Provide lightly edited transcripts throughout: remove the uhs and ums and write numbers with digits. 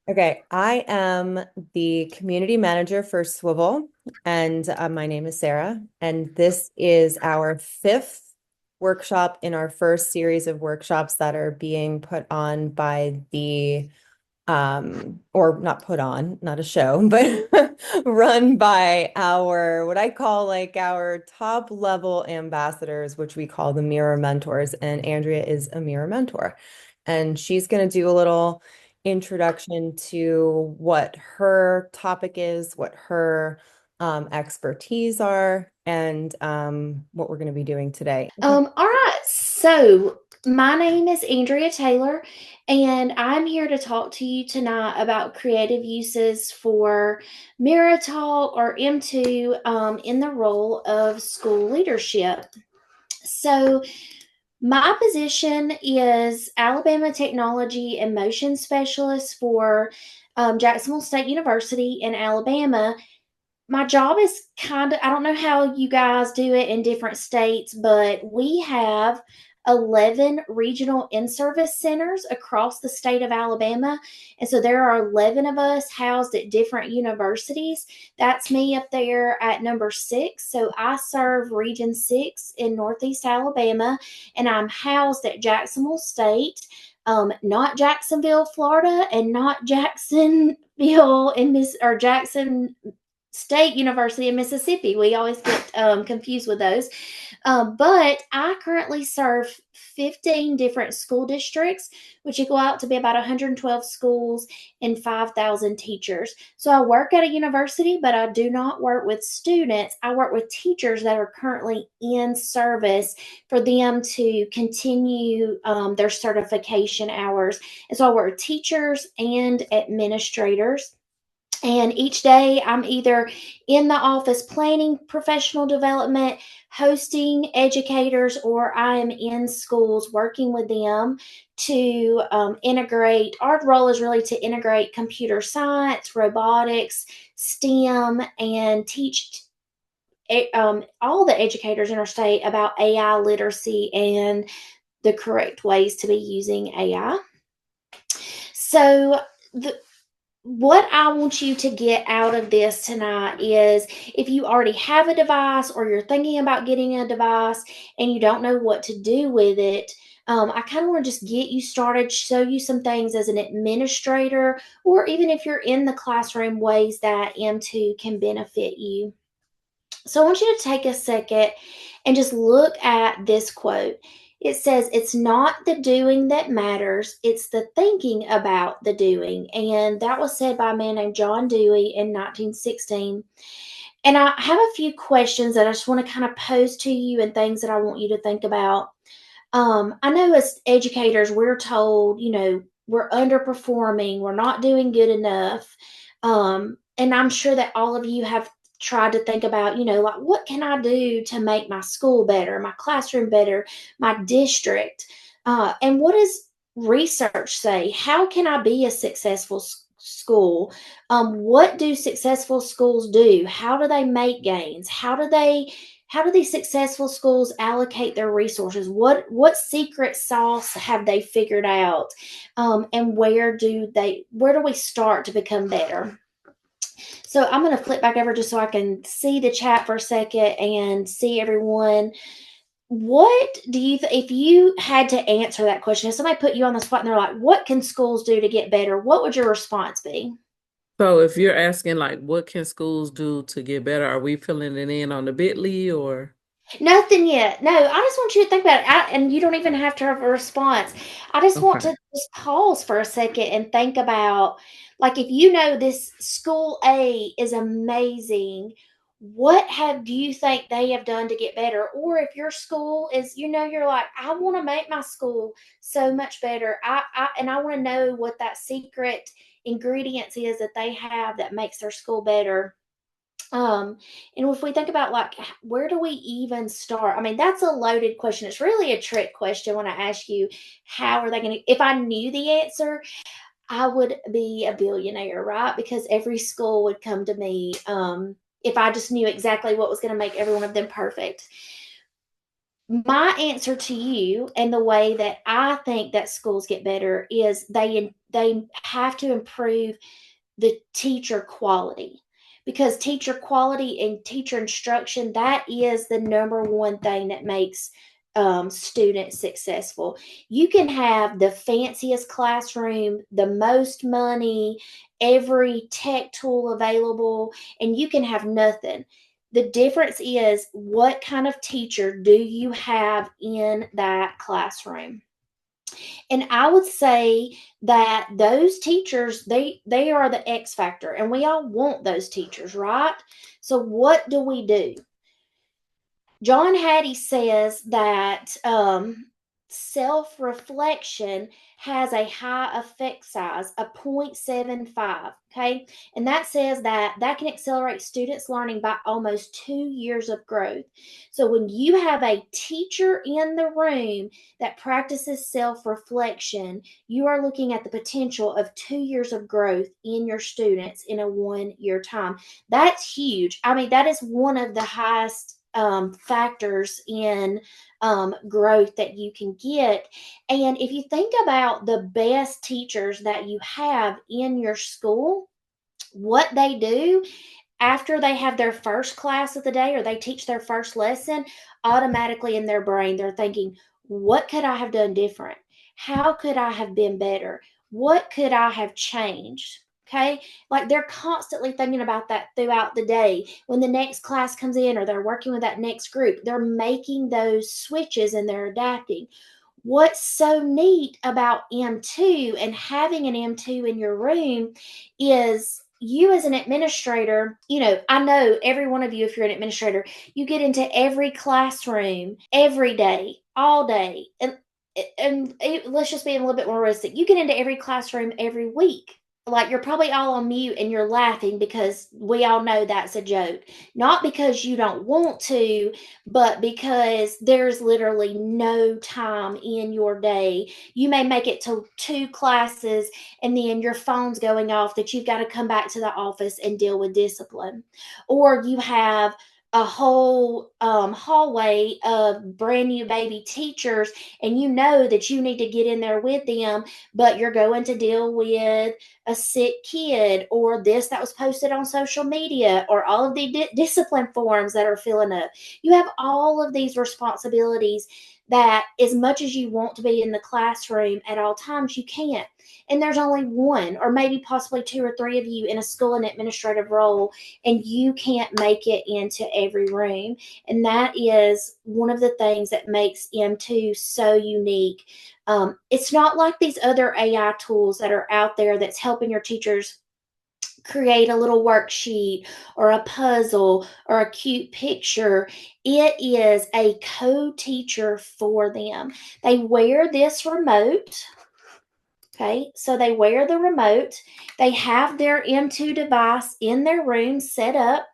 Okay, I am the community manager for Swivel, and my name is Sarah. And this is our fifth workshop in our first series of workshops that are being put on by or not put on, not a show, but run by what I call like our top level ambassadors, which we call the Mirror Mentors. And Andrea is a Mirror Mentor. And she's going to do a little introduction to what her topic is, what her expertise are, and what we're going to be doing today. All right. So my name is Andrea Taylor, and I'm here to talk to you tonight about creative uses for MirrorTalk or M2 in the role of school leadership. So my position is Alabama Technology and Motion Specialist for Jacksonville State University in Alabama. My job is kind of, I don't know how you guys do it in different states, but we have 11 regional in-service centers across the state of Alabama. And so there are 11 of us housed at different universities. That's me up there at number 6. So I serve Region 6 in Northeast Alabama, and I'm housed at Jacksonville State. Not Jacksonville, Florida, and not Jacksonville in Jackson State University in Mississippi. We always get confused with those. But I currently serve 15 different school districts, which equal out to be about 112 schools and 5,000 teachers. So I work at a university, but I do not work with students. I work with teachers that are currently in service for them to continue their certification hours. And so I work with teachers and administrators. And each day I'm either in the office planning professional development, hosting educators, or I am in schools working with them to integrate. Our role is really to integrate computer science, robotics, STEM, and teach all the educators in our state about AI literacy and the correct ways to be using AI. So, what I want you to get out of this tonight is if you already have a device or you're thinking about getting a device and you don't know what to do with it, I kind of want to just get you started, show you some things as an administrator, or even if you're in the classroom, ways that M2 can benefit you. So I want you to take a second and just look at this quote. It says, "It's not the doing that matters, it's the thinking about the doing." And that was said by a man named John Dewey in 1916. And I have a few questions that I just want to kind of pose to you and things that I want you to think about. I know as educators, we're told, we're underperforming, we're not doing good enough. And I'm sure that all of you have tried to think about, like, what can I do to make my school better, my classroom better, my district? And what does research say? How can I be a successful school? What do successful schools do? How do they make gains? How do these successful schools allocate their resources? What secret sauce have they figured out? And where do we start to become better? So I'm going to flip back over just so I can see the chat for a second and see everyone. What do you if you had to answer that question, if somebody put you on the spot and they're like, what can schools do to get better? What would your response be? So if you're asking like what can schools do to get better, are we filling it in on the bit.ly or Nothing yet. No, I just want you to think about it. And you don't even have to have a response. I just want okay. to just pause for a second and think about, like, if you know this school A is amazing, what have do you think they have done to get better? Or if your school is, you're like, I want to make my school so much better. I want to know what that secret ingredients is that they have that makes their school better. Um, and if we think about, like, where do we even start? I mean, that's a loaded question. It's really a trick question when I ask you, how are they going to, if I knew the answer, I would be a billionaire, right? Because every school would come to me if I just knew exactly what was going to make every one of them perfect. My answer to you and the way that I think that schools get better is they have to improve the teacher quality, because teacher quality and teacher instruction, that is the number one thing that makes students successful. You can have the fanciest classroom, the most money, every tech tool available, and you can have nothing. The difference is, what kind of teacher do you have in that classroom? And I would say that those teachers, they are the X factor, and we all want those teachers, right? So what do we do? John Hattie says that self-reflection has a high effect size of 0.75. Okay. And that says that can accelerate students' learning by almost 2 years of growth. So when you have a teacher in the room that practices self-reflection, you are looking at the potential of 2 years of growth in your students in a 1 year time. That's huge. I mean, that is one of the highest factors in growth that you can get. And if you think about the best teachers that you have in your school, what they do after they have their first class of the day or they teach their first lesson, automatically in their brain, they're thinking, what could I have done different? How could I have been better? What could I have changed? Okay. Like they're constantly thinking about that throughout the day. When the next class comes in or they're working with that next group, they're making those switches and they're adapting. What's so neat about M2 and having an M2 in your room is, you as an administrator, I know every one of you, if you're an administrator, you get into every classroom every day, all day. Let's just be a little bit more realistic. You get into every classroom every week. Like you're probably all on mute and you're laughing because we all know that's a joke. Not because you don't want to, but because there's literally no time in your day. You may make it to 2 classes and then your phone's going off that you've got to come back to the office and deal with discipline. Or you have a whole hallway of brand new baby teachers, and you know that you need to get in there with them, but you're going to deal with a sick kid, or this that was posted on social media, or all of the discipline forms that are filling up. You have all of these responsibilities that, as much as you want to be in the classroom at all times, you can't. And there's only one, or maybe possibly 2 or 3 of you in a school and administrative role, and you can't make it into every room. And that is one of the things that makes M2 so unique. It's not like these other AI tools that are out there that's helping your teachers create a little worksheet or a puzzle or a cute picture. It is a co-teacher for them. They wear this remote. Okay, so they wear the remote. They have their M2 device in their room set up.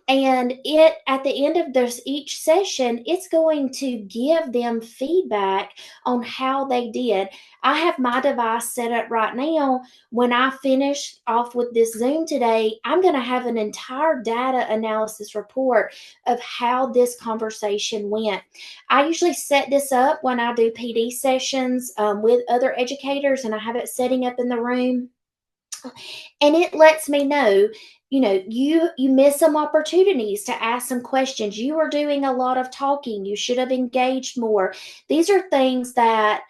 And it, at the end of this each session, it's going to give them feedback on how they did. I have my device set up right now. When I finish off with this Zoom today, I'm going to have an entire data analysis report of how this conversation went. I usually set this up when I do PD sessions with other educators, and I have it setting up in the room. And it lets me know, you miss some opportunities to ask some questions. You are doing a lot of talking. You should have engaged more. These are things that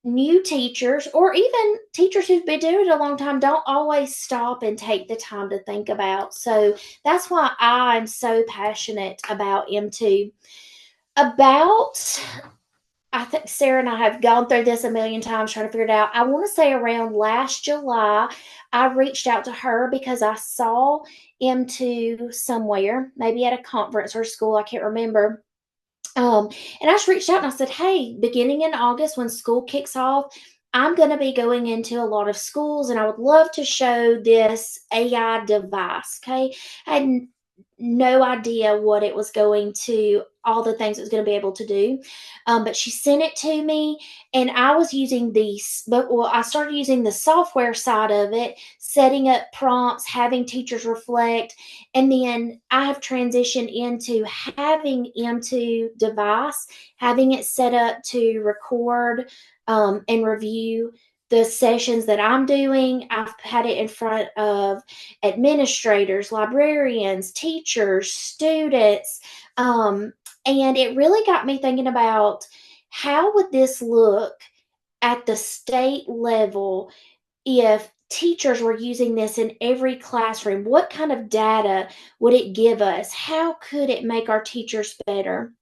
new teachers, or even teachers who've been doing it a long time, don't always stop and take the time to think about. So that's why I'm so passionate about M2. I think Sarah and I have gone through this a million times trying to figure it out. I want to say around last July, I reached out to her because I saw M2 somewhere, maybe at a conference or school, I can't remember. And I just reached out and I said, hey, beginning in August when school kicks off, I'm going to be going into a lot of schools and I would love to show this AI device. Okay. I had no idea what it was going to, all the things it was going to be able to do. But she sent it to me, and I was using I started using the software side of it, setting up prompts, having teachers reflect, and then I have transitioned into having M2 device, having it set up to record and review the sessions that I'm doing. I've had it in front of administrators, librarians, teachers, students. And it really got me thinking about how would this look at the state level if teachers were using this in every classroom? What kind of data would it give us? How could it make our teachers better?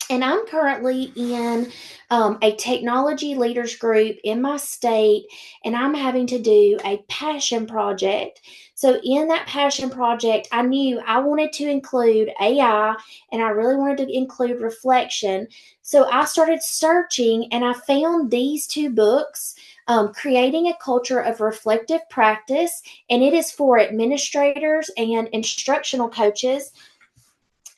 And I'm currently in a technology leaders group in my state, and I'm having to do a passion project. So, in that passion project, I knew I wanted to include AI and I really wanted to include reflection. So, I started searching and I found these two books. Creating a Culture of Reflective Practice, and it is for administrators and instructional coaches.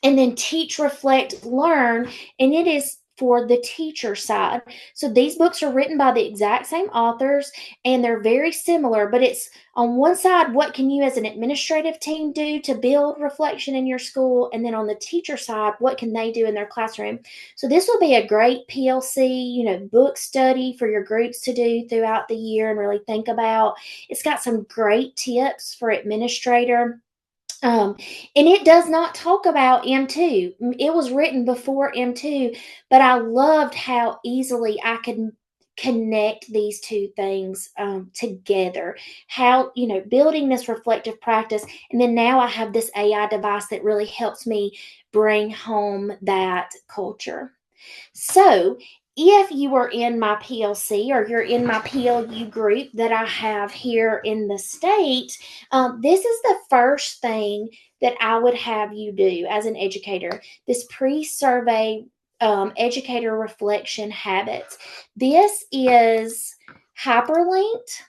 And then Teach, Reflect, Learn, and it is for the teacher side. So these books are written by the exact same authors, and they're very similar, but it's on one side, what can you as an administrative team do to build reflection in your school? And then on the teacher side, what can they do in their classroom? So this will be a great PLC, book study for your groups to do throughout the year and really think about. It's got some great tips for administrator. Um, and it does not talk about M2. It was written before M2, but I loved how easily I could connect these two things together. How, building this reflective practice. And then now I have this AI device that really helps me bring home that culture. So, if you are in my PLC or you're in my PLU group that I have here in the state, this is the first thing that I would have you do as an educator, this pre-survey educator reflection habits. This is hyperlinked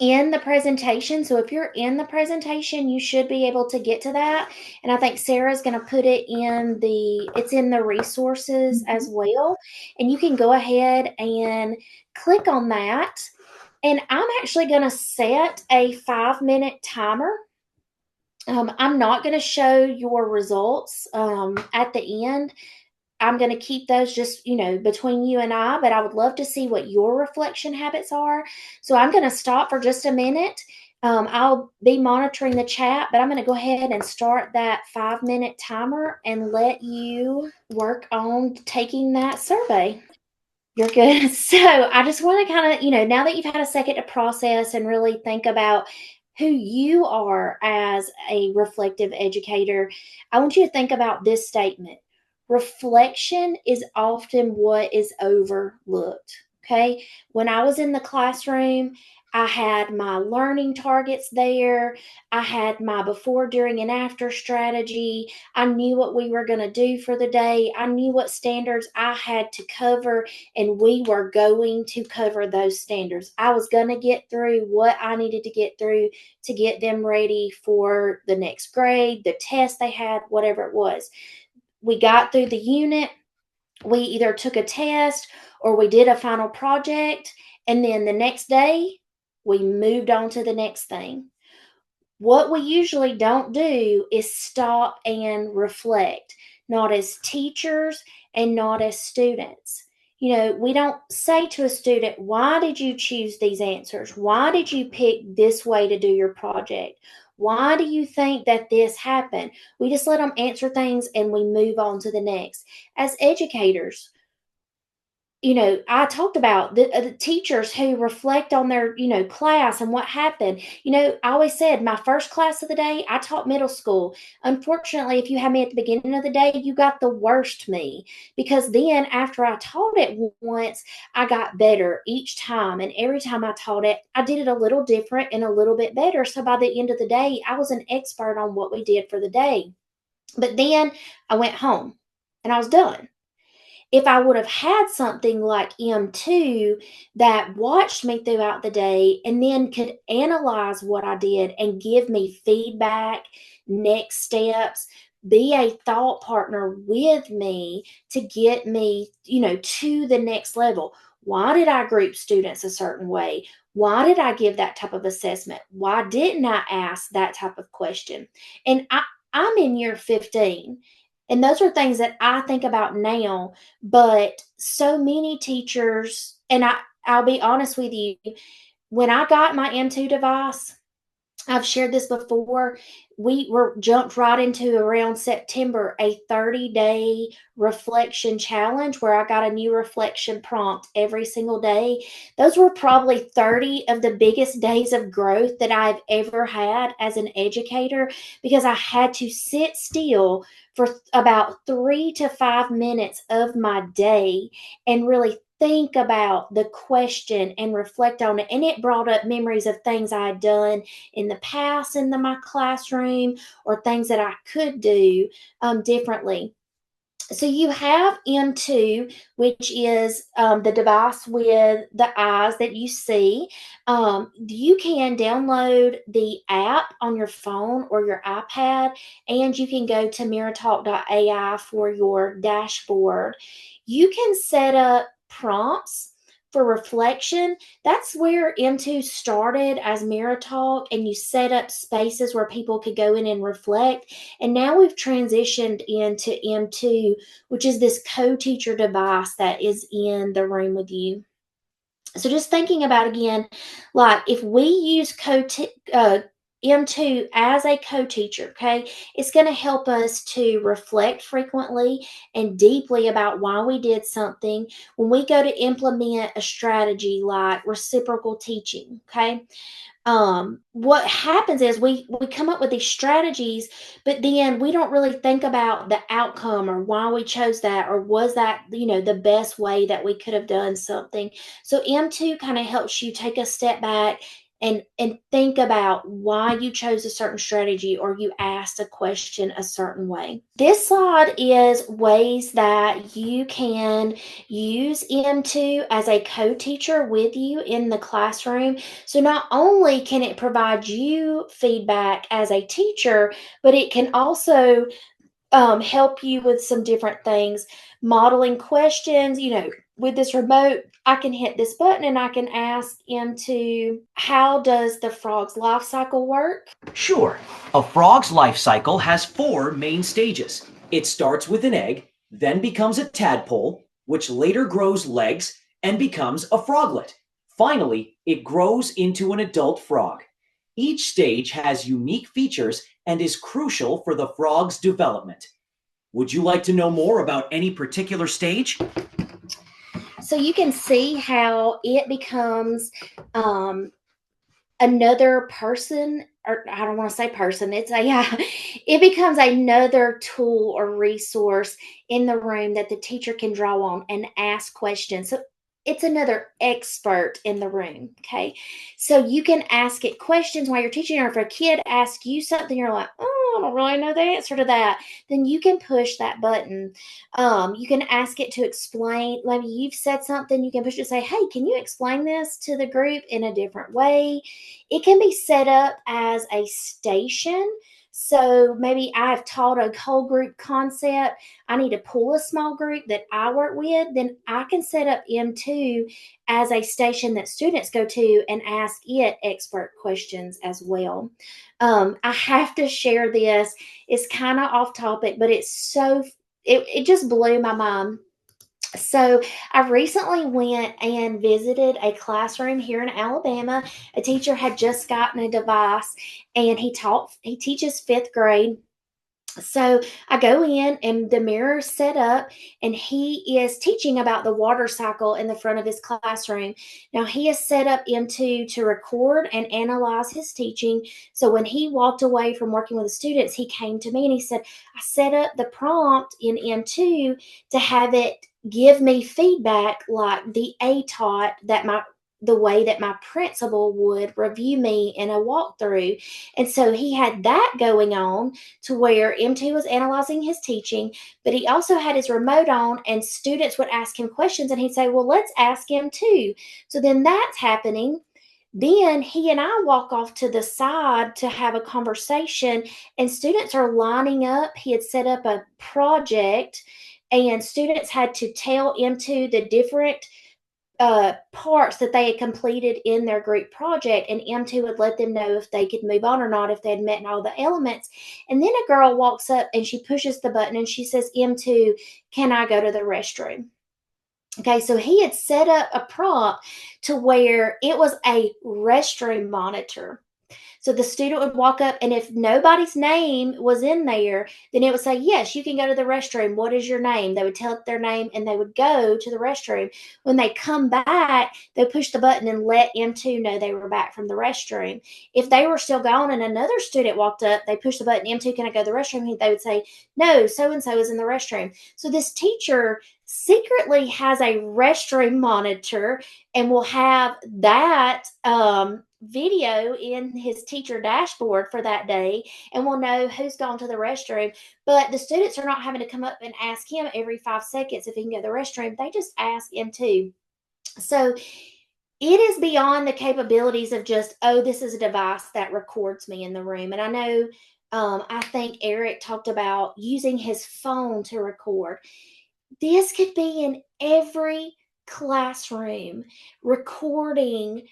in the presentation. So if you're in the presentation, you should be able to get to that. And I think Sarah's going to put it it's in the resources as well. And you can go ahead and click on that. And I'm actually going to set a 5-minute timer. I'm not going to show your results at the end. I'm going to keep those just, between you and I, but I would love to see what your reflection habits are. So I'm going to stop for just a minute. I'll be monitoring the chat, but I'm going to go ahead and start that 5-minute timer and let you work on taking that survey. You're good. So I just want to kind of, now that you've had a second to process and really think about who you are as a reflective educator, I want you to think about this statement. Reflection is often what is overlooked. Okay. When I was in the classroom, I had my learning targets there. I had my before, during, and after strategy. I knew what we were going to do for the day. I knew what standards I had to cover, and we were going to cover those standards. I was going to get through what I needed to get through to get them ready for the next grade, the test they had, whatever it was. We got through the unit. We either took a test or we did a final project, and then the next day we moved on to the next thing. What we usually don't do is stop and reflect, not as teachers and not as students. We don't say to a student, why did you choose these answers? Why did you pick this way to do your project? Why do you think that this happened? We just let them answer things and we move on to the next. As educators, I talked about the teachers who reflect on their, class and what happened. I always said my first class of the day, I taught middle school. Unfortunately, if you had me at the beginning of the day, you got the worst me, because then after I taught it once, I got better each time. And every time I taught it, I did it a little different and a little bit better. So by the end of the day, I was an expert on what we did for the day. But then I went home and I was done. if I would have had something like M2 that watched me throughout the day and then could analyze what I did and give me feedback, next steps, be a thought partner with me to get me, to the next level. Why did I group students a certain way? Why did I give that type of assessment? Why didn't I ask that type of question? And I'm in year 15. And those are things that I think about now, but so many teachers, and I'll be honest with you, when I got my M2 device, I've shared this before. We were jumped right into around September, a 30-day reflection challenge where I got a new reflection prompt every single day. Those were probably 30 of the biggest days of growth that I've ever had as an educator, because I had to sit still for about 3 to 5 minutes of my day and really think about the question and reflect on it. And it brought up memories of things I had done in the past in my classroom, or things that I could do differently. So you have M2, which is the device with the eyes that you see. You can download the app on your phone or your iPad, and you can go to MirrorTalk.ai for your dashboard. You can set up prompts for reflection. That's where M2 started as MirrorTalk, and you set up spaces where people could go in and reflect. And now we've transitioned into M2, which is this co-teacher device that is in the room with you. So just thinking about, again, like if we use M2 as a co-teacher, okay, it's going to help us to reflect frequently and deeply about why we did something. When we go to implement a strategy like reciprocal teaching, okay, what happens is we come up with these strategies, but then we don't really think about the outcome or why we chose that, or was that the best way that we could have done something. So M2 kind of helps you take a step back and think about why you chose a certain strategy, or you asked a question a certain way. This slide is ways that you can use M2 as a co-teacher with you in the classroom. So not only can it provide you feedback as a teacher, but it can also help you with some different things, modeling questions. With this remote, I can hit this button and I can ask M2, how does the frog's life cycle work? Sure. A frog's life cycle has 4 main stages. It starts with an egg, then becomes a tadpole, which later grows legs and becomes a froglet. Finally, it grows into an adult frog. Each stage has unique features and is crucial for the frog's development. Would you like to know more about any particular stage? So you can see how it becomes another person, or I don't want to say person, it becomes another tool or resource in the room that the teacher can draw on and ask questions. So it's another expert in the room. Okay. So you can ask it questions while you're teaching, or if a kid asks you something, you're like, oh, I don't really know the answer to that. Then you can push that button. You can ask it to explain. Maybe you've said something, you can push it and say, hey, can you explain this to the group in a different way? It can be set up as a station. So maybe I've taught a whole group concept. I need to pull a small group that I work with. Then I can set up M2 as a station that students go to and ask it expert questions as well. I have to share this. It's kind of off topic, but it just blew my mind. So I recently went and visited a classroom here in Alabama. A teacher had just gotten a device, and he teaches 5th grade. So I go in and the mirror is set up, and he is teaching about the water cycle in the front of his classroom. Now he has set up M2 to record and analyze his teaching. So when he walked away from working with the students, he came to me and he said, I set up the prompt in M2 to have it give me feedback like the ATOT the way that my principal would review me in a walkthrough. And so he had that going on to where M2 was analyzing his teaching, but he also had his remote on and students would ask him questions and he'd say, well, let's ask M2. So then that's happening. Then he and I walk off to the side to have a conversation, and students are lining up. He had set up a project, and students had to tell M2 the different parts that they had completed in their group project, and M2 would let them know if they could move on or not, if they had met all the elements. And then a girl walks up and she pushes the button and she says, M2, can I go to the restroom? Okay, so he had set up a prompt to where it was a restroom monitor. So the student would walk up, and if nobody's name was in there, then it would say, yes, you can go to the restroom. What is your name? They would tell it their name, and they would go to the restroom. When they come back, they push the button and let M2 know they were back from the restroom. If they were still gone and another student walked up, they push the button, M2, can I go to the restroom? They would say, no, so-and-so is in the restroom. So this teacher secretly has a restroom monitor and will have that video in his teacher dashboard for that day, and will know who's gone to the restroom. But the students are not having to come up and ask him every 5 seconds if he can go to the restroom. They just ask him to. So it is beyond the capabilities of just, oh, this is a device that records me in the room. And I know, I think Eric talked about using his phone to record. This could be in every classroom, recording,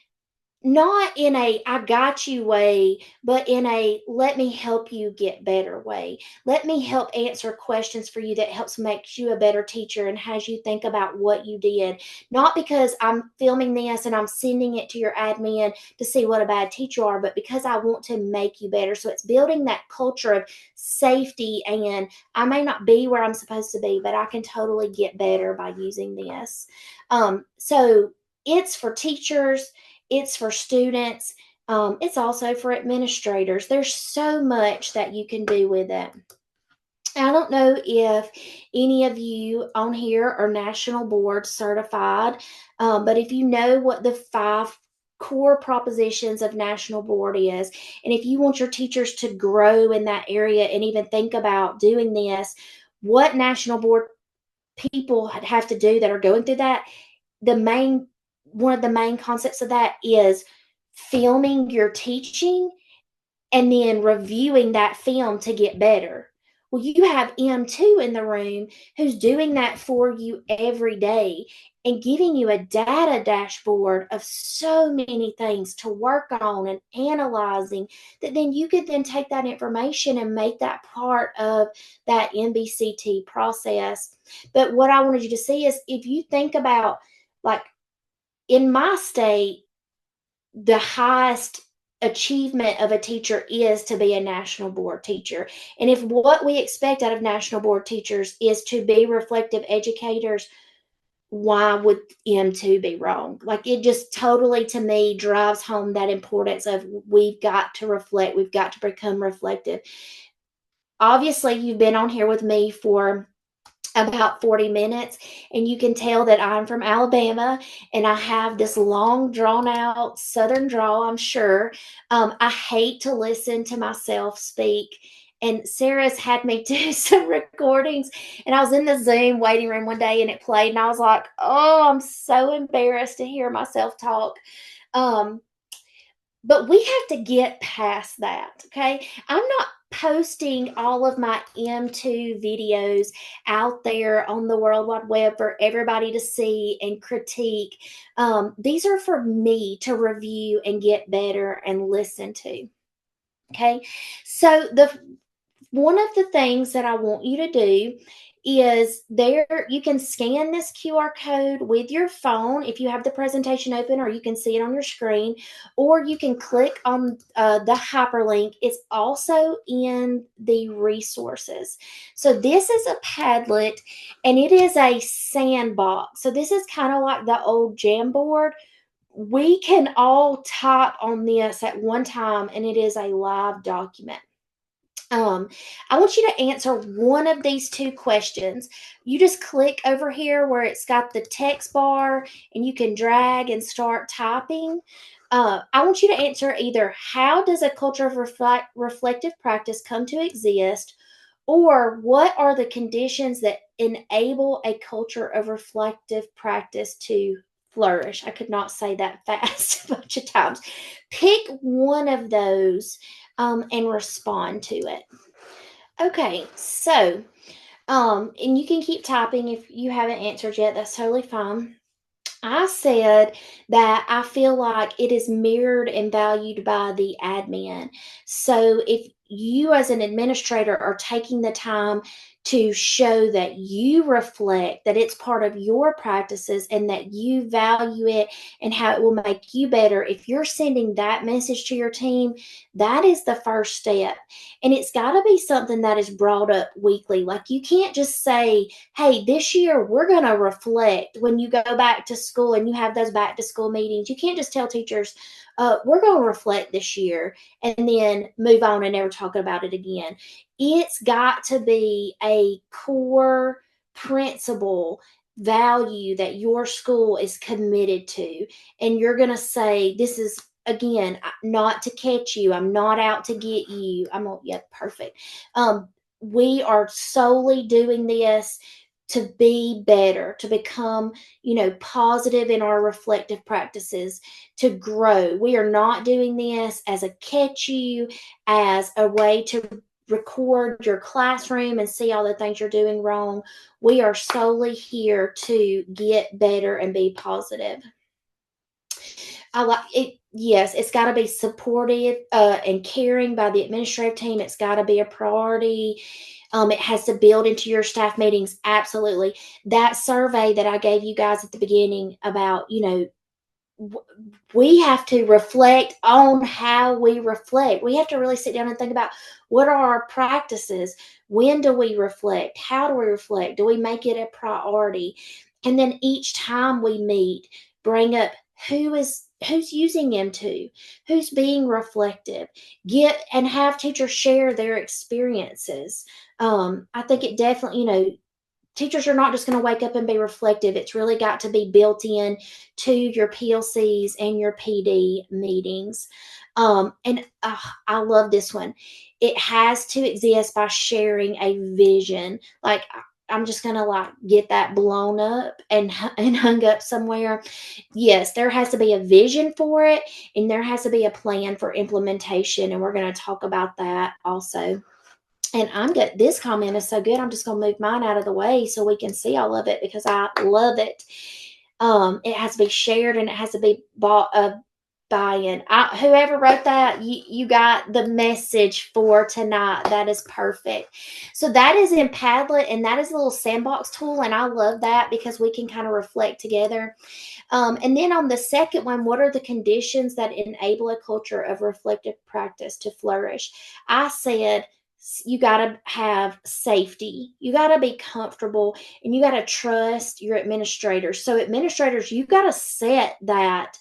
not in a I got you way, but in a let me help you get better way. Let me help answer questions for you that helps make you a better teacher and has you think about what you did. Not because I'm filming this and I'm sending it to your admin to see what a bad teacher you are, but because I want to make you better. So it's building that culture of safety, and I may not be where I'm supposed to be, but I can totally get better by using this. So it's for teachers. It's for students. It's also for administrators. There's so much that you can do with it. I don't know if any of you on here are national board certified, but if you know what the 5 core propositions of national board is, and if you want your teachers to grow in that area and even think about doing this, what national board people have to do that are going through that, one of the main concepts of that is filming your teaching and then reviewing that film to get better. Well, you have M2 in the room who's doing that for you every day and giving you a data dashboard of so many things to work on and analyzing, that then you could then take that information and make that part of that MBCT process. But what I wanted you to see is, if you think about, like, in my state, the highest achievement of a teacher is to be a national board teacher. And if what we expect out of national board teachers is to be reflective educators, why would M2 be wrong? Like, it just totally, to me, drives home that importance of we've got to reflect, we've got to become reflective. Obviously, you've been on here with me for about 40 minutes, and you can tell that I'm from Alabama and I have this long drawn out Southern drawl, I'm sure. I hate to listen to myself speak, and Sarah's had me do some recordings, and I was in the Zoom waiting room one day and it played, and I was like, oh, I'm so embarrassed to hear myself talk. But we have to get past that, okay? I'm not posting all of my M2 videos out there on the World Wide Web for everybody to see and critique. These are for me to review and get better and listen to, okay? So one of the things that I want you to do is, there you can scan this QR code with your phone if you have the presentation open, or you can see it on your screen, or you can click on the hyperlink. It's also in the resources. So this is a Padlet, and it is a sandbox. So this is kind of like the old Jamboard. We can all type on this at one time, and it is a live document. I want you to answer one of these two questions. You just click over here where it's got the text bar and you can drag and start typing. I want you to answer either how does a culture of reflective practice come to exist, or what are the conditions that enable a culture of reflective practice to flourish? I could not say that fast a bunch of times. Pick one of those and respond to it. Okay, so, and you can keep typing if you haven't answered yet. That's totally fine. I said that I feel like it is mirrored and valued by the admin. So if you as an administrator are taking the time to show that you reflect, that it's part of your practices and that you value it and how it will make you better, if you're sending that message to your team, that is the first step. And it's got to be something that is brought up weekly. Like you can't just say, hey, this year we're going to reflect when you go back to school and you have those back to school meetings. You can't just tell teachers, we're going to reflect this year and then move on and never talk about it again. It's got to be a core principle value that your school is committed to. And you're going to say, this is, again, not to catch you. I'm not out to get you. Yeah, perfect. We are solely doing this to be better, to become, positive in our reflective practices, to grow. We are not doing this as a catch you, as a way to record your classroom and see all the things you're doing wrong. We are solely here to get better and be positive. I like it. Yes, it's got to be supportive and caring by the administrative team. It's got to be a priority. It has to build into your staff meetings. Absolutely. That survey that I gave you guys at the beginning about, we have to reflect on how we reflect. We have to really sit down and think about what are our practices? When do we reflect? How do we reflect? Do we make it a priority? And then each time we meet, bring up who's using M2, who's being reflective, get and have teachers share their experiences. I think it definitely, teachers are not just going to wake up and be reflective. It's really got to be built in to your PLCs and your PD meetings. And I love this one. It has to exist by sharing a vision. Like I'm just going to get that blown up and hung up somewhere. Yes, there has to be a vision for it and there has to be a plan for implementation. And we're going to talk about that also. And I'm good. This comment is so good. I'm just going to move mine out of the way so we can see all of it because I love it. It has to be shared and it has to be bought buy-in. Whoever wrote that, you got the message for tonight. That is perfect. So that is in Padlet, and that is a little sandbox tool, and I love that because we can kind of reflect together. And then on the second one, what are the conditions that enable a culture of reflective practice to flourish? I said you got to have safety. You got to be comfortable and you got to trust your administrators. So administrators, you got to set that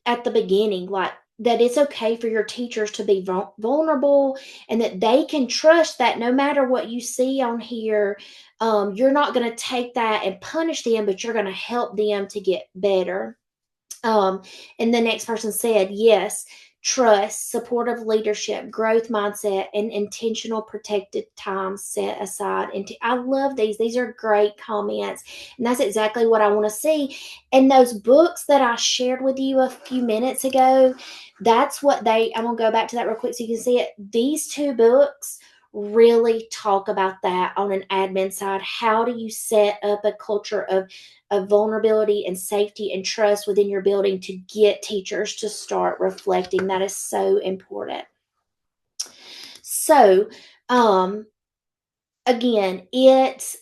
at the beginning, like that it's okay for your teachers to be vulnerable and that they can trust that no matter what you see on here, you're not going to take that and punish them, but you're going to help them to get better. And the next person said, yes, trust, supportive leadership, growth mindset, and intentional protected time set aside. And I love these. These are great comments. And that's exactly what I want to see. And those books that I shared with you a few minutes ago, that's what I'm going to go back to that real quick so you can see it. These two books really talk about that on an admin side. How do you set up a culture of vulnerability and safety and trust within your building to get teachers to start reflecting? That is so important. So, again, it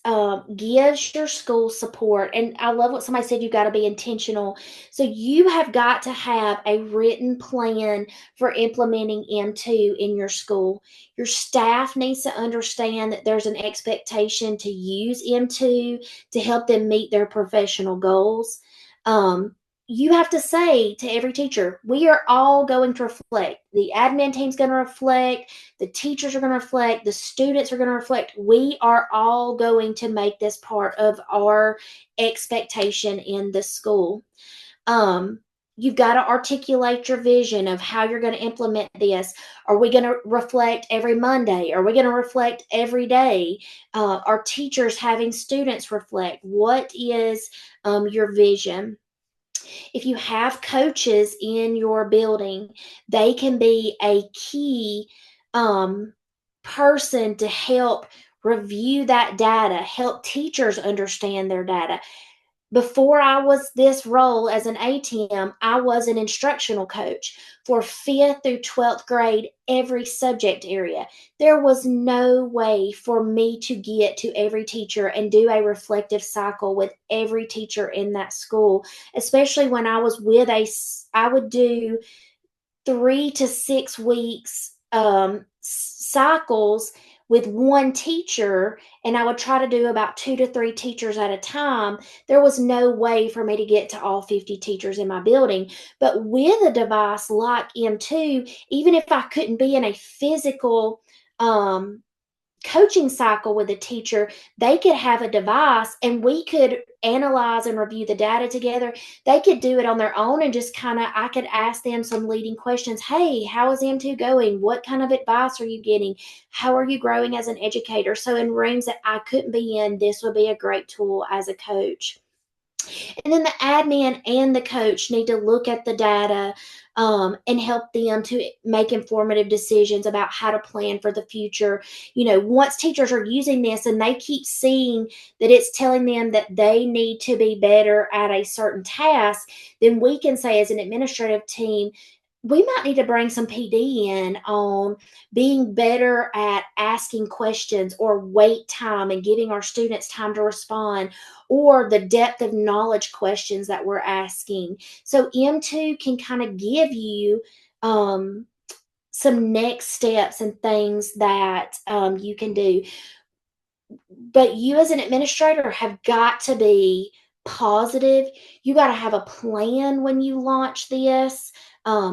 gives your school support. And I love what somebody said, you've got to be intentional. So you have got to have a written plan for implementing M2 in your school. Your staff needs to understand that there's an expectation to use M2 to help them meet their professional goals. you have to say to every teacher, we are all going to reflect. The admin team's going to reflect. The teachers are going to reflect. The students are going to reflect. We are all going to make this part of our expectation in the school. You've got to articulate your vision of how you're going to implement this. Are we going to reflect every Monday? Are we going to reflect every day? Are teachers having students reflect? What is your vision? If you have coaches in your building, they can be a key person to help review that data, help teachers understand their data. Before I was this role as an ATM, I was an instructional coach for 5th through 12th grade, every subject area. There was no way for me to get to every teacher and do a reflective cycle with every teacher in that school, especially when I was I would do 3 to 6 weeks cycles with one teacher, and I would try to do about 2 to 3 teachers at a time. There was no way for me to get to all 50 teachers in my building. But with a device like M2, even if I couldn't be in a physical coaching cycle with a teacher, they could have a device and we could analyze and review the data together. They could do it on their own and just I could ask them some leading questions. Hey, how is M2 going? What kind of advice are you getting? How are you growing as an educator? So in rooms that I couldn't be in, this would be a great tool as a coach. And then the admin and the coach need to look at the data and help them to make informative decisions about how to plan for the future. Once teachers are using this and they keep seeing that it's telling them that they need to be better at a certain task, then we can say as an administrative team, we might need to bring some PD in on being better at asking questions or wait time and giving our students time to respond, or the depth of knowledge questions that we're asking. So M2 can kind of give you some next steps and things that you can do. But you as an administrator have got to be positive. You got to have a plan when you launch this.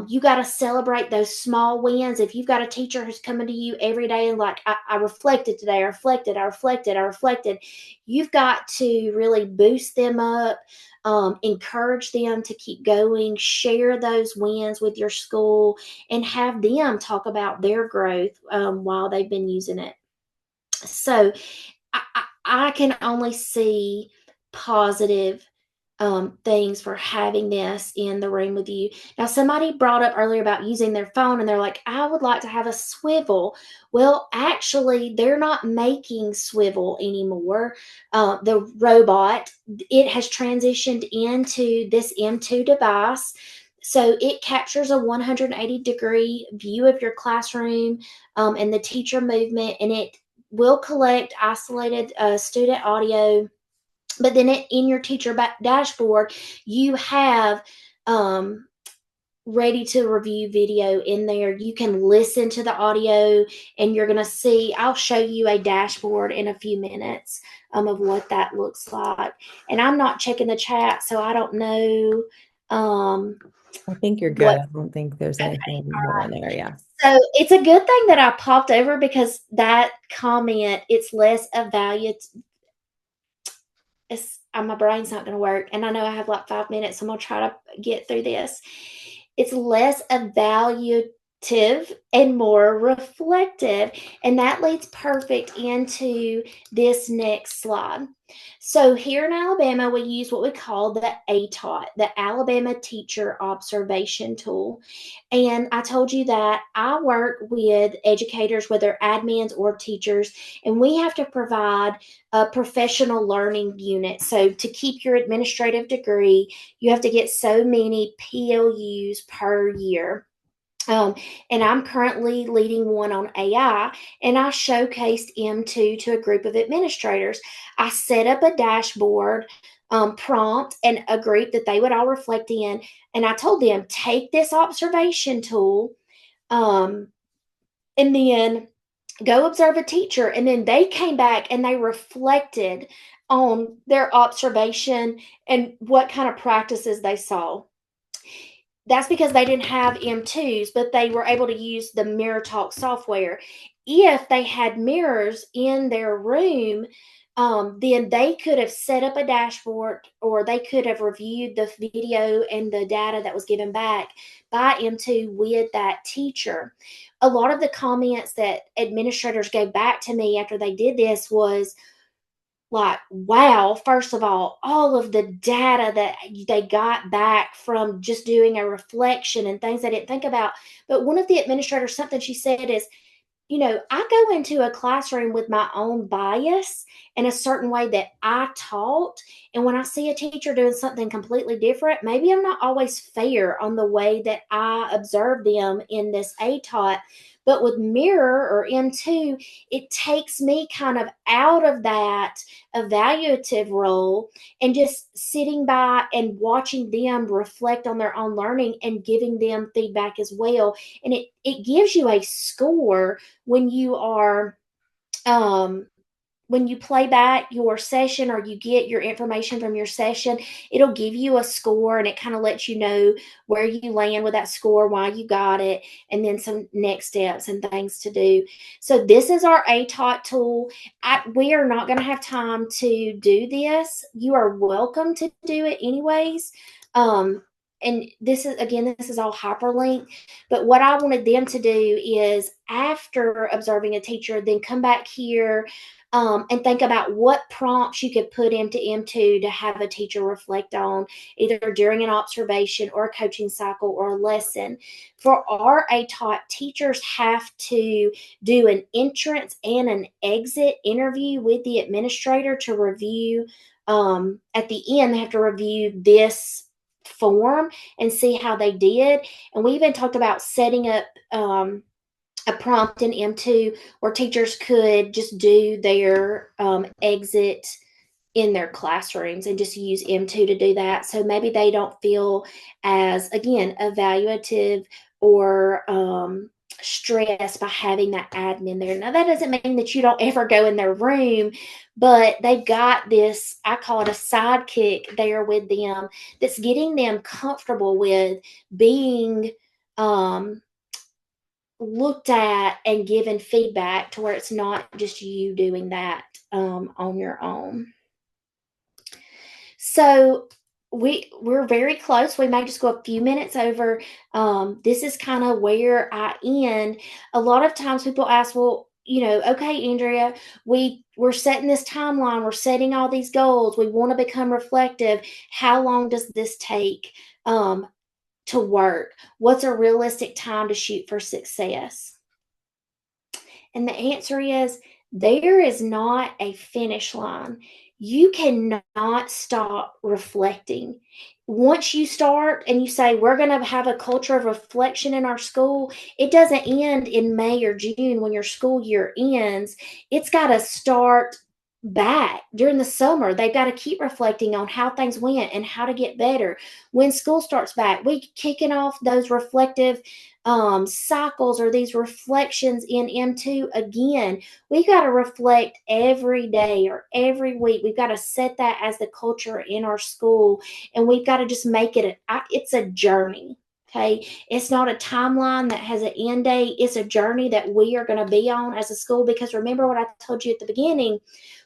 You got to celebrate those small wins. If you've got a teacher who's coming to you every day and like, I reflected today, I reflected, you've got to really boost them up, encourage them to keep going, share those wins with your school, and have them talk about their growth while they've been using it. So I can only see positive things for having this in the room with you. Now, somebody brought up earlier about using their phone and they're like, I would like to have a swivel. Well, actually, they're not making swivel anymore. The robot, it has transitioned into this M2 device. So it captures a 180-degree view of your classroom and the teacher movement, and it will collect isolated student audio. But then in your teacher dashboard, you have ready to review video in there. You can listen to the audio and you're going to see, I'll show you a dashboard in a few minutes of what that looks like. And I'm not checking the chat, so I don't know. I think you're good. I don't think there's anything more in there. Yeah. So it's a good thing that I popped over, because that comment, it's less of value. My brain's not going to work. And I know I have like 5 minutes, so I'm going to try to get through this. It's less evaluative and more reflective. And that leads perfect into this next slide. So here in Alabama, we use what we call the ATOT, the Alabama Teacher Observation Tool. And I told you that I work with educators, whether admins or teachers, and we have to provide a professional learning unit. So to keep your administrative degree, you have to get so many PLUs per year. And I'm currently leading one on AI, and I showcased M2 to a group of administrators. I set up a dashboard prompt and a group that they would all reflect in, and I told them, take this observation tool and then go observe a teacher. And then they came back and they reflected on their observation and what kind of practices they saw. That's because they didn't have M2s, but they were able to use the MirrorTalk software. If they had mirrors in their room, then they could have set up a dashboard, or they could have reviewed the video and the data that was given back by M2 with that teacher. A lot of the comments that administrators gave back to me after they did this was, like, wow, first of all of the data that they got back from just doing a reflection and things they didn't think about. But one of the administrators, something she said is, I go into a classroom with my own bias and a certain way that I taught. And when I see a teacher doing something completely different, maybe I'm not always fair on the way that I observe them in this ATOT. But with Mirror or M2, it takes me kind of out of that evaluative role and just sitting by and watching them reflect on their own learning and giving them feedback as well. And it gives you a score when you are when you play back your session, or you get your information from your session, it'll give you a score, and it kind of lets you know where you land with that score, why you got it, and then some next steps and things to do. So this is our ATOT tool. We are not going to have time to do this. You are welcome to do it anyways. And this is all hyperlinked. But what I wanted them to do is, after observing a teacher, then come back here and think about what prompts you could put into M2 to have a teacher reflect on, either during an observation or a coaching cycle or a lesson. For our ATOT, teachers have to do an entrance and an exit interview with the administrator to review. At the end, they have to review this form and see how they did. And we even talked about setting up a prompt in M2 where teachers could just do their exit in their classrooms and just use M2 to do that. So maybe they don't feel as, again, evaluative or stressed by having that admin there. Now, that doesn't mean that you don't ever go in their room, but they've got this, I call it a sidekick there with them, that's getting them comfortable with being looked at and given feedback, to where it's not just you doing that on your own. So we're very close. We may just go a few minutes over. This is kind of where I end. A lot of times people ask, well, okay, Andrea, we're setting this timeline, we're setting all these goals, we want to become reflective. How long does this take to work? What's a realistic time to shoot for success? And the answer is, there is not a finish line. You cannot stop reflecting. Once you start and you say, we're going to have a culture of reflection in our school, it doesn't end in May or June when your school year ends. It's got to start back during the summer. They've got to keep reflecting on how things went and how to get better. When school starts back, we kicking off those reflective cycles, or these reflections in M2 again. We got to reflect every day or every week. We've got to set that as the culture in our school, and we've got to just make it it's a journey. Okay, it's not a timeline that has an end date. It's a journey that we are going to be on as a school, because remember what I told you at the beginning.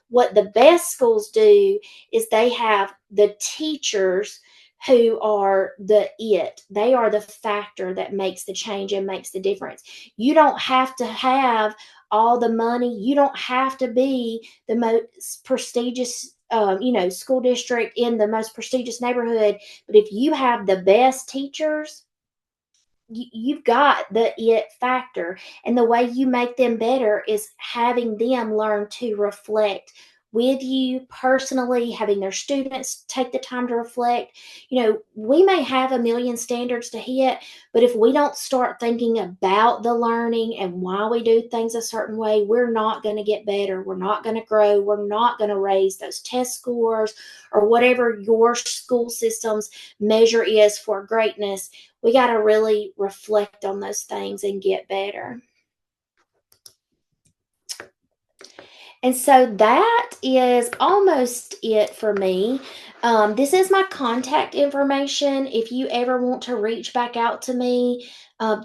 What the best schools do is they have the teachers who are they are the factor that makes the change and makes the difference. You don't have to have all the money. You don't have to be the most prestigious school district in the most prestigious neighborhood. But if you have the best teachers, you've got the it factor. And the way you make them better is having them learn to reflect with you personally, having their students take the time to reflect. We may have a million standards to hit, but if we don't start thinking about the learning and why we do things a certain way, we're not going to get better. We're not going to grow. We're not going to raise those test scores or whatever your school system's measure is for greatness. We got to really reflect on those things and get better. And so that is almost it for me. This is my contact information. If you ever want to reach back out to me,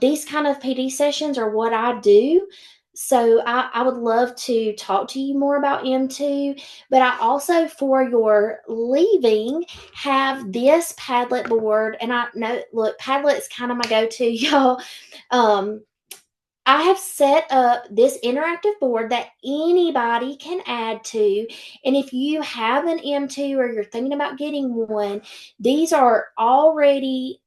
these kind of PD sessions are what I do. So I would love to talk to you more about M2, but I also, for your leaving, have this Padlet board. And I know, look, Padlet is kind of my go-to, y'all. Um, I have set up this interactive board that anybody can add to. And if you have an M2 or you're thinking about getting one, these are already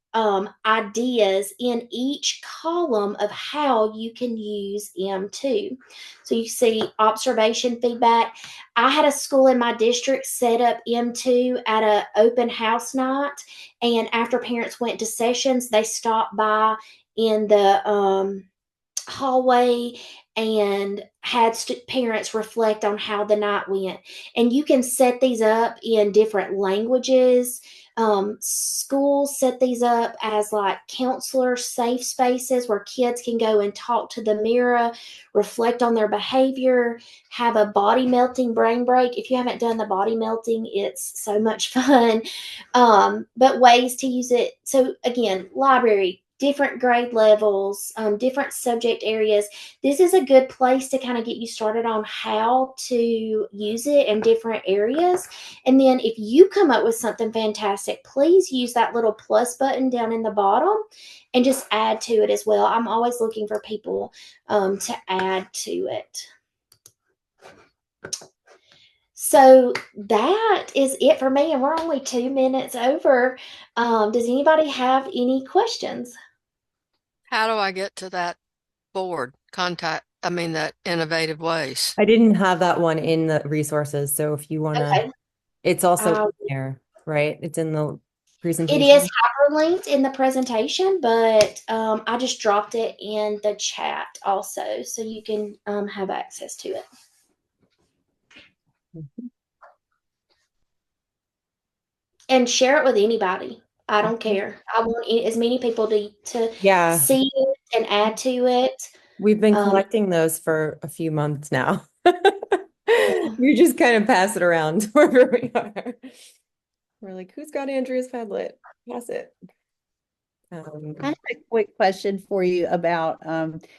ideas in each column of how you can use M2. So you see observation feedback. I had a school in my district set up M2 at an open house night. And after parents went to sessions, they stopped by in the hallway and had parents reflect on how the night went. And you can set these up in different languages. Schools set these up as like counselor safe spaces where kids can go and talk to the mirror, reflect on their behavior, have a body melting brain break. If you haven't done the body melting, it's so much fun. But ways to use it. So again, library, different grade levels, different subject areas. This is a good place to kind of get you started on how to use it in different areas. And then if you come up with something fantastic, please use that little plus button down in the bottom and just add to it as well. I'm always looking for people to add to it. So that is it for me, and we're only 2 minutes over. Does anybody have any questions? How do I get to that board? That innovative ways. I didn't have that one in the resources, so if you want to, Okay. it's also in there, right? It's in the It presentation. is hyperlinked in the presentation, but I just dropped it in the chat also, so you can have access to it. And share it with anybody. I don't care. I want as many people to Yeah. see it and add to it. We've been collecting those for a few months now. We just kind of pass it around wherever we are. We're like, who's got Andrea's Padlet? Pass it. I have a quick question for you about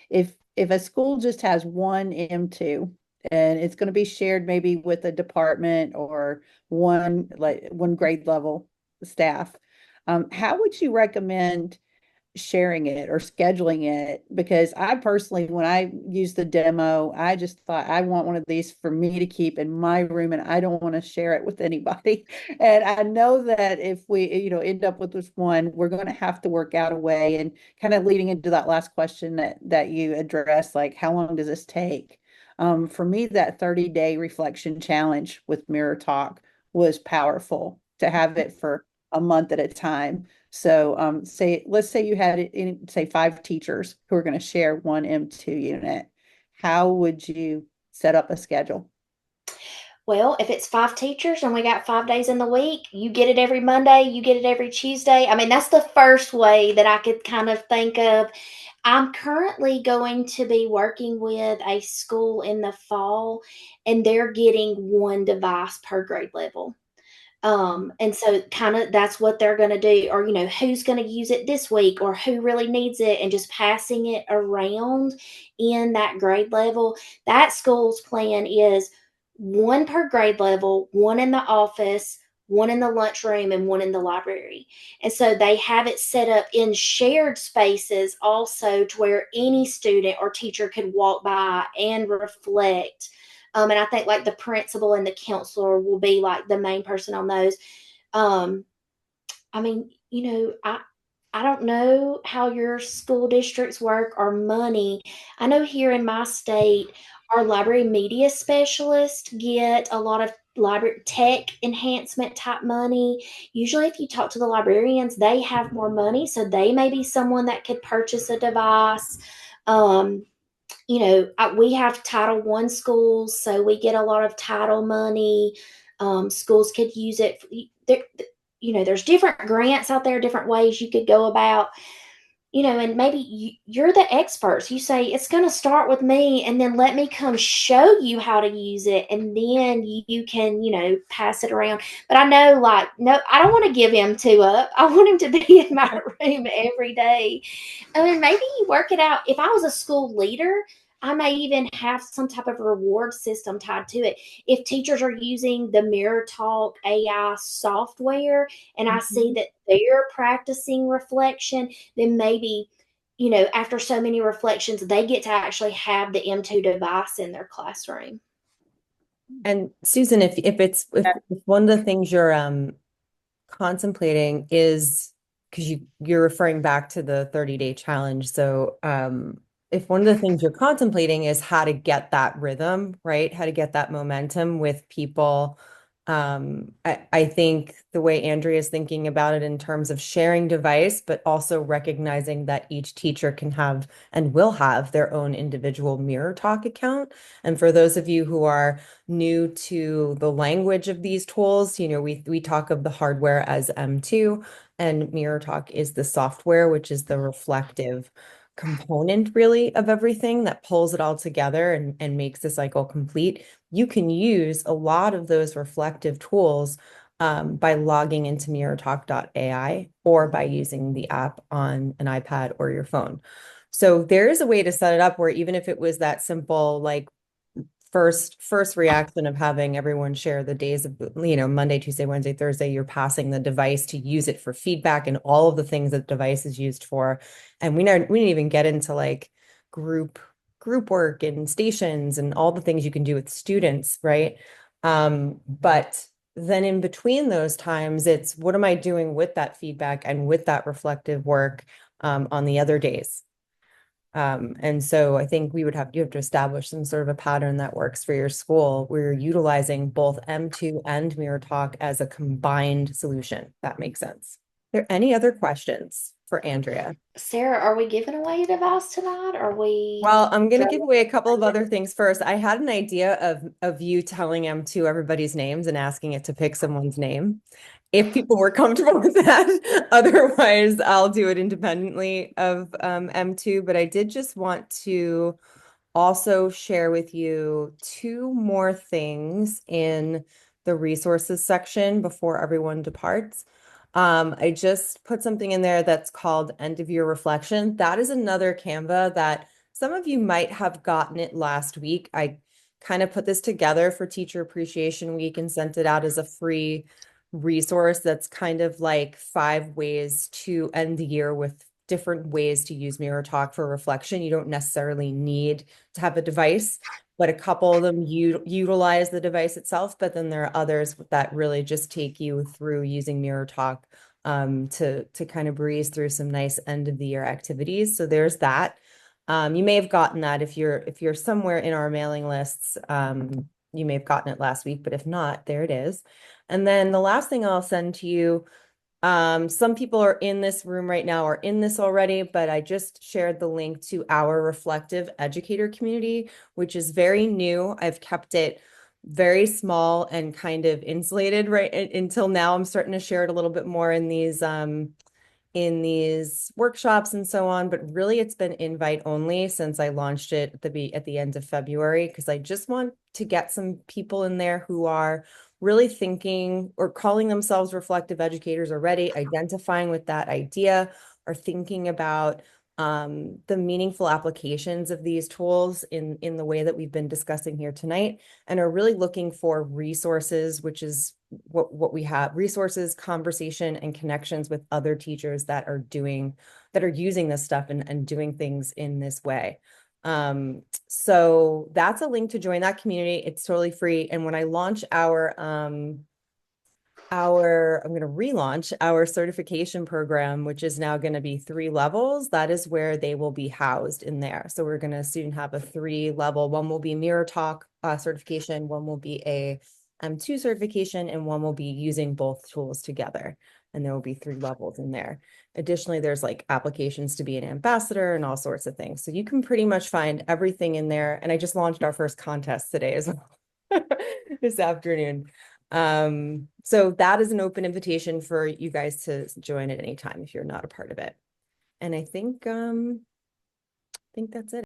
if a school just has one M2 and it's going to be shared maybe with a department or one grade level staff, how would you recommend sharing it or scheduling it? Because I personally, when I used the demo, I just thought I want one of these for me to keep in my room and I don't want to share it with anybody. And I know that if we, end up with this one, we're going to have to work out a way. And kind of leading into that last question that you addressed, like how long does this take? For me, that 30-day reflection challenge with MirrorTalk was powerful to have it for a month at a time. So let's say you had say 5 teachers who are going to share one M2 unit. How would you set up a schedule? Well, if it's 5 teachers and we got 5 days in the week, you get it every Monday, you get it every Tuesday. I mean, that's the first way that I could kind of think of. I'm currently going to be working with a school in the fall, and they're getting 1 device per grade level. And so kind of that's what they're going to do, or, who's going to use it this week or who really needs it, and just passing it around in that grade level. That school's plan is 1 per grade level, 1 in the office, 1 in the lunchroom, and 1 in the library. And so they have it set up in shared spaces also, to where any student or teacher could walk by and reflect. And I think like the principal and the counselor will be like the main person on those. I mean, I don't know how your school districts work or money. I know here in my state, our library media specialists get a lot of library tech enhancement type money. Usually, if you talk to the librarians, they have more money, so they may be someone that could purchase a device. We have Title I schools, so we get a lot of title money. Schools could use it. There's different grants out there, different ways you could go about. and maybe you're the experts. You say it's going to start with me, and then let me come show you how to use it, and then you can, pass it around. But I know, like, no, I don't want to give him two up. I want him to be in my room every day. I mean, maybe you work it out. If I was a school leader, I may even have some type of reward system tied to it. If teachers are using the MirrorTalk AI software and I see that they're practicing reflection, then maybe, after so many reflections, they get to actually have the M2 device in their classroom. And Susan, if one of the things you're contemplating is, because you're referring back to the 30-day challenge. So if one of the things you're contemplating is how to get that rhythm, right? How to get that momentum with people. I think the way Andrea is thinking about it in terms of sharing device, but also recognizing that each teacher can have and will have their own individual MirrorTalk account. And for those of you who are new to the language of these tools, we talk of the hardware as M2, and MirrorTalk is the software, which is the reflective component really of everything that pulls it all together and makes the cycle complete. You can use a lot of those reflective tools by logging into MirrorTalk.ai or by using the app on an iPad or your phone. So there is a way to set it up where even if it was that simple, like first reaction of having everyone share the days of, Monday, Tuesday, Wednesday, Thursday, you're passing the device to use it for feedback and all of the things that the device is used for. And we didn't even get into like group work and stations and all the things you can do with students, right? But then in between those times, it's what am I doing with that feedback and with that reflective work on the other days? And so I think you have to establish some sort of a pattern that works for your school where you're utilizing both M2 and MirrorTalk as a combined solution. That makes sense. Are there any other questions for Andrea? Sarah, are we giving away a device tonight? Or are we? Well, I'm going to give away a couple of other things first. I had an idea of you telling M2 everybody's names and asking it to pick someone's name, if people were comfortable with that. Otherwise, I'll do it independently of M2. But I did just want to also share with you two more things in the resources section before everyone departs. I just put something in there that's called End of Year Reflection. That is another Canva that some of you might have gotten it last week. I kind of put this together for Teacher Appreciation Week and sent it out as a free resource that's kind of like 5 ways to end the year with different ways to use MirrorTalk for reflection. You don't necessarily need to have a device, but a couple of them utilize the device itself, but then there are others that really just take you through using MirrorTalk to kind of breeze through some nice end of the year activities. So there's that. You may have gotten that if you're somewhere in our mailing lists. You may have gotten it last week, but if not, there it is. And then the last thing I'll send to you, some people are in this room right now or in this already, but I just shared the link to our reflective educator community, which is very new. I've kept it very small and kind of insulated right until now. I'm starting to share it a little bit more in these workshops and so on, but really it's been invite only since I launched it at the end of February, because I just want to get some people in there who are really thinking or calling themselves reflective educators already, identifying with that idea, or thinking about the meaningful applications of these tools in the way that we've been discussing here tonight, and are really looking for resources, which is what we have: resources, conversation, and connections with other teachers that are using this stuff and doing things in this way. So that's a link to join that community. It's totally free. And when I launch I'm going to relaunch our certification program, which is now going to be 3 levels. That is where they will be housed in there. So we're going to soon have a 3-level. One will be MirrorTalk certification, one will be a M2 certification, and one will be using both tools together. And there will be 3 levels in there. Additionally, there's like applications to be an ambassador and all sorts of things. So you can pretty much find everything in there. And I just launched our first contest today as well, this afternoon. So that is an open invitation for you guys to join at any time if you're not a part of it. And I think that's it.